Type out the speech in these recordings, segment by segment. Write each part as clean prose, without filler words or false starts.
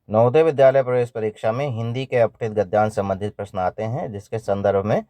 नवोदय विद्यालय प्रवेश परीक्षा में हिंदी के अपठित गद्यांश संबंधित प्रश्न आते हैं, जिसके संदर्भ में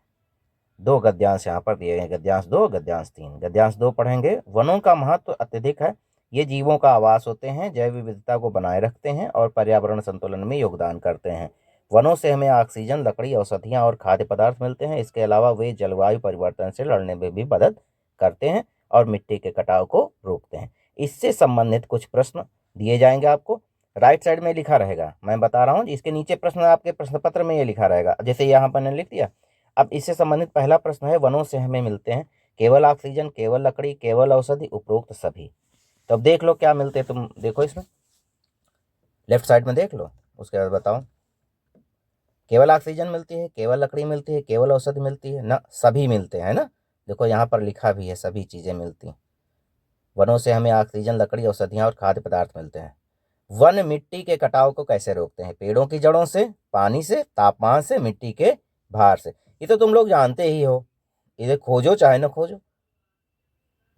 दो गद्यांश यहाँ पर दिए गए, गद्यांश 2, गद्यांश 3। गद्यांश 2 पढ़ेंगे। वनों का महत्व अत्यधिक है। ये जीवों का आवास होते हैं, जैव विविधता को बनाए रखते हैं और पर्यावरण संतुलन में योगदान करते हैं। वनों से हमें ऑक्सीजन, लकड़ी, औषधियाँ और खाद्य पदार्थ मिलते हैं। इसके अलावा वे जलवायु परिवर्तन से लड़ने में भी मदद करते हैं और मिट्टी के कटाव को रोकते हैं। इससे संबंधित कुछ प्रश्न दिए जाएंगे आपको। राइट साइड में लिखा रहेगा, मैं बता रहा हूँ, इसके नीचे प्रश्न आपके प्रश्न पत्र में ये लिखा रहेगा, जैसे यहाँ पर मैंने लिख दिया। अब इससे संबंधित पहला प्रश्न है, वनों से हमें मिलते हैं केवल ऑक्सीजन, केवल लकड़ी, केवल औषधि, उपरोक्त सभी। तो अब देख लो क्या मिलते हैं, तुम देखो इसमें लेफ्ट साइड में देख लो, उसके बाद बताओ। केवल ऑक्सीजन मिलती है, केवल लकड़ी मिलती है, केवल औषधि मिलती है ना, सभी मिलते हैं ना। देखो यहाँ पर लिखा भी है, सभी चीजें मिलती हैं। वनों से हमें ऑक्सीजन, लकड़ी, औषधियाँ और खाद्य पदार्थ मिलते हैं। वन मिट्टी के कटाव को कैसे रोकते हैं? पेड़ों की जड़ों से, पानी से, तापमान से, मिट्टी के भार से। ये तो तुम लोग जानते ही हो, इसे खोजो चाहे ना खोजो।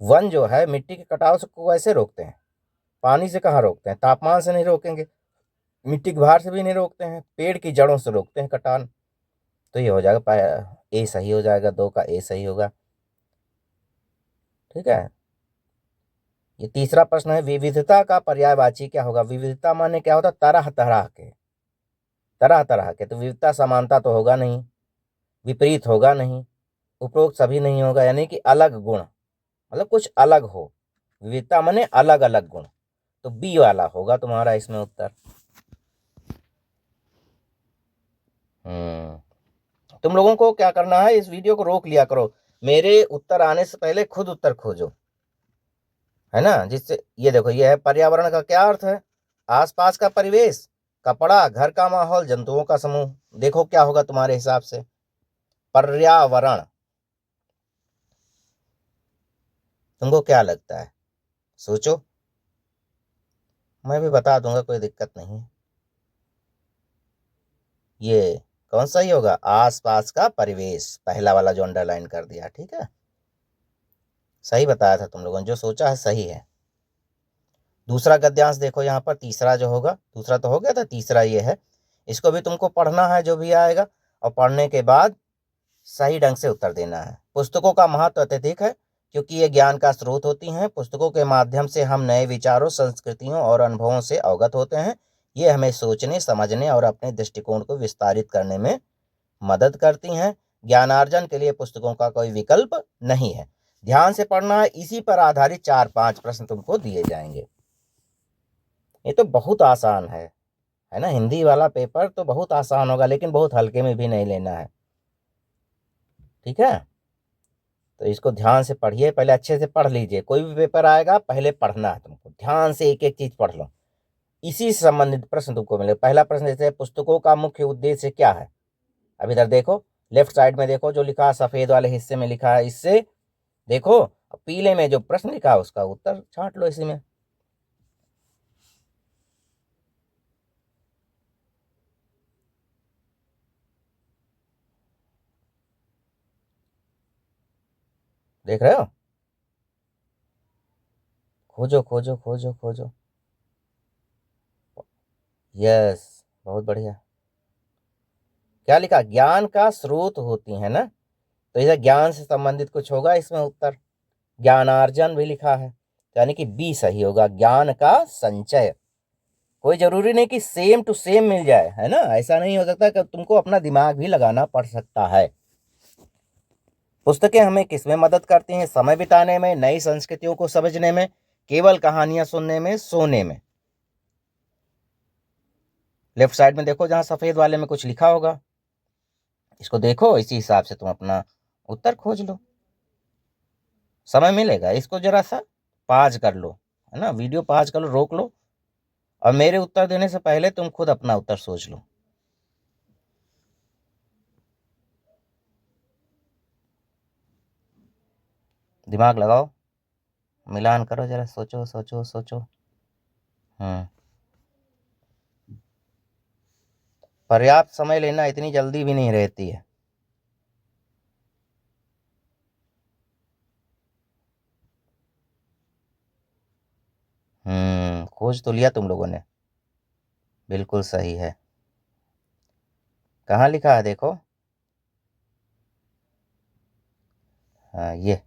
वन जो है मिट्टी के कटाव से को कैसे रोकते हैं? पानी से कहाँ रोकते हैं? तापमान से नहीं रोकेंगे, मिट्टी के भार से भी नहीं रोकते हैं, पेड़ की जड़ों से रोकते हैं कटान। तो ये हो जाएगा ए सही हो जाएगा, 2 का ए सही होगा। ठीक है। ये तीसरा प्रश्न है, विविधता का पर्यायवाची क्या होगा? विविधता माने क्या होता? तरह तरह के, तरह तरह के। तो विविधता समानता तो होगा नहीं, विपरीत होगा नहीं, उपरोक्त सभी नहीं होगा, यानी कि अलग गुण, मतलब कुछ अलग हो। विविधता माने अलग अलग गुण, तो बी वाला होगा तुम्हारा इसमें उत्तर। तुम लोगों को क्या करना है, इस वीडियो को रोक लिया करो, मेरे उत्तर आने से पहले खुद उत्तर खोजो, है ना। जिससे ये देखो, ये है पर्यावरण का क्या अर्थ है? आसपास का परिवेश, कपड़ा, घर का माहौल, जंतुओं का समूह। देखो क्या होगा तुम्हारे हिसाब से, पर्यावरण। तुमको क्या लगता है, सोचो, मैं भी बता दूंगा, कोई दिक्कत नहीं है। ये कौन सा ही होगा? आसपास का परिवेश, पहला वाला जो अंडरलाइन कर दिया, ठीक है। सही बताया था तुम लोगों ने, जो सोचा है सही है। दूसरा गद्यांश देखो यहाँ पर, तीसरा जो होगा, दूसरा तो हो गया था, तीसरा ये है। इसको भी तुमको पढ़ना है जो भी आएगा, और पढ़ने के बाद सही ढंग से उत्तर देना है। पुस्तकों का महत्व अत्यधिक है, क्योंकि ये ज्ञान का स्रोत होती हैं। पुस्तकों के माध्यम से हम नए विचारों, संस्कृतियों और अनुभवों से अवगत होते हैं। ये हमें सोचने, समझने और अपने दृष्टिकोण को विस्तारित करने में मदद करती हैं। ज्ञानार्जन के लिए पुस्तकों का कोई विकल्प नहीं है। ध्यान से पढ़ना है, इसी पर आधारित 4-5 प्रश्न तुमको दिए जाएंगे। ये तो बहुत आसान है ना। हिंदी वाला पेपर तो बहुत आसान होगा, लेकिन बहुत हल्के में भी नहीं लेना है, ठीक है। तो इसको ध्यान से पढ़िए, पहले अच्छे से पढ़ लीजिए। कोई भी पेपर आएगा पहले पढ़ना है तुमको, ध्यान से एक एक चीज पढ़ लो, इसी से संबंधित प्रश्न तुमको मिले। पहला प्रश्न जैसे, पुस्तकों का मुख्य उद्देश्य क्या है? अब इधर देखो, लेफ्ट साइड में देखो, जो लिखा है सफेद वाले हिस्से में लिखा है, इससे देखो, पीले में जो प्रश्न लिखा है उसका उत्तर छांट लो इसी में। देख रहे हो? खोजो खोजो खोजो खोजो। यस, बहुत बढ़िया। क्या लिखा? ज्ञान का स्रोत होती है ना, तो इधर ज्ञान से संबंधित कुछ होगा इसमें उत्तर। ज्ञानार्जन भी लिखा है, यानी कि बी सही होगा, ज्ञान का संचय। कोई जरूरी नहीं कि सेम टू सेम मिल जाए, है ना, ऐसा नहीं हो सकता, कि तुमको अपना दिमाग भी लगाना पड़ सकता है। पुस्तकें हमें किसमें मदद करती हैं? समय बिताने में, नई संस्कृतियों को समझने में, केवल कहानियां सुनने में, सोने में। लेफ्ट साइड में देखो, जहां सफेद वाले में कुछ लिखा होगा, इसको देखो, इसी हिसाब से तुम अपना उत्तर खोज लो। समय मिलेगा, इसको जरा सा पाज कर लो, है ना, वीडियो पाज कर लो, रोक लो, और मेरे उत्तर देने से पहले तुम खुद अपना उत्तर सोच लो। दिमाग लगाओ, मिलान करो, जरा सोचो सोचो सोचो। हम्म पर्याप्त समय लेना इतनी जल्दी भी नहीं रहती है। खोज तो लिया तुम लोगों ने, बिल्कुल सही है। कहाँ लिखा है देखो। हाँ ये,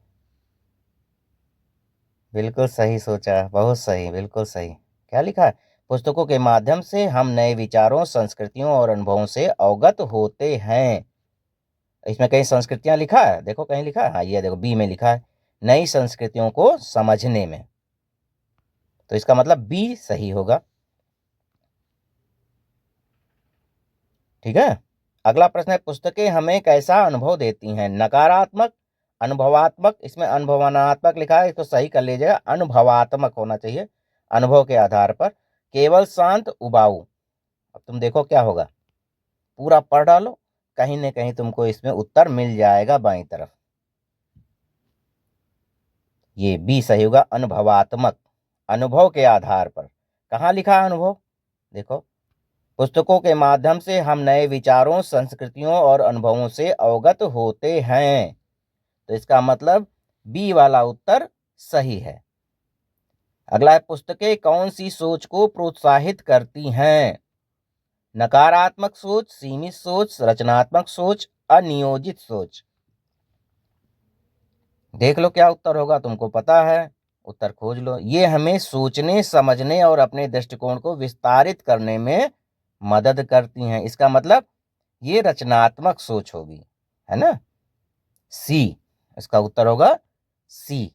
बिल्कुल सही सोचा, बहुत सही, बिल्कुल सही। क्या लिखा है? पुस्तकों के माध्यम से हम नए विचारों, संस्कृतियों और अनुभवों से अवगत होते हैं। इसमें कहीं संस्कृतियां लिखा है देखो, कहीं लिखा है? हाँ ये देखो, बी में लिखा है नई संस्कृतियों को समझने में, तो इसका मतलब बी सही होगा। ठीक है। अगला प्रश्न है, पुस्तकें हमें कैसा अनुभव देती हैं? नकारात्मक, अनुभवात्मक। इसमें अनुभवात्मक लिखा है, इसको सही कर लीजिएगा, अनुभवात्मक होना चाहिए, अनुभव के आधार पर। केवल, शांत, उबाऊ। अब तुम देखो क्या होगा, पूरा पढ़ डालो, कहीं ना कहीं तुमको इसमें उत्तर मिल जाएगा बाईं तरफ। ये बी सही होगा, अनुभवात्मक, अनुभव के आधार पर। कहाँ लिखा है अनुभव? देखो, पुस्तकों के माध्यम से हम नए विचारों, संस्कृतियों और अनुभवों से अवगत होते हैं, तो इसका मतलब बी वाला उत्तर सही है। अगला है, पुस्तकें कौन सी सोच को प्रोत्साहित करती हैं? नकारात्मक सोच, सीमित सोच, रचनात्मक सोच, अनियोजित सोच। देख लो क्या उत्तर होगा, तुमको पता है, उत्तर खोज लो। ये हमें सोचने, समझने और अपने दृष्टिकोण को विस्तारित करने में मदद करती हैं, इसका मतलब ये रचनात्मक सोच होगी, है ना। सी, इसका उत्तर होगा सी।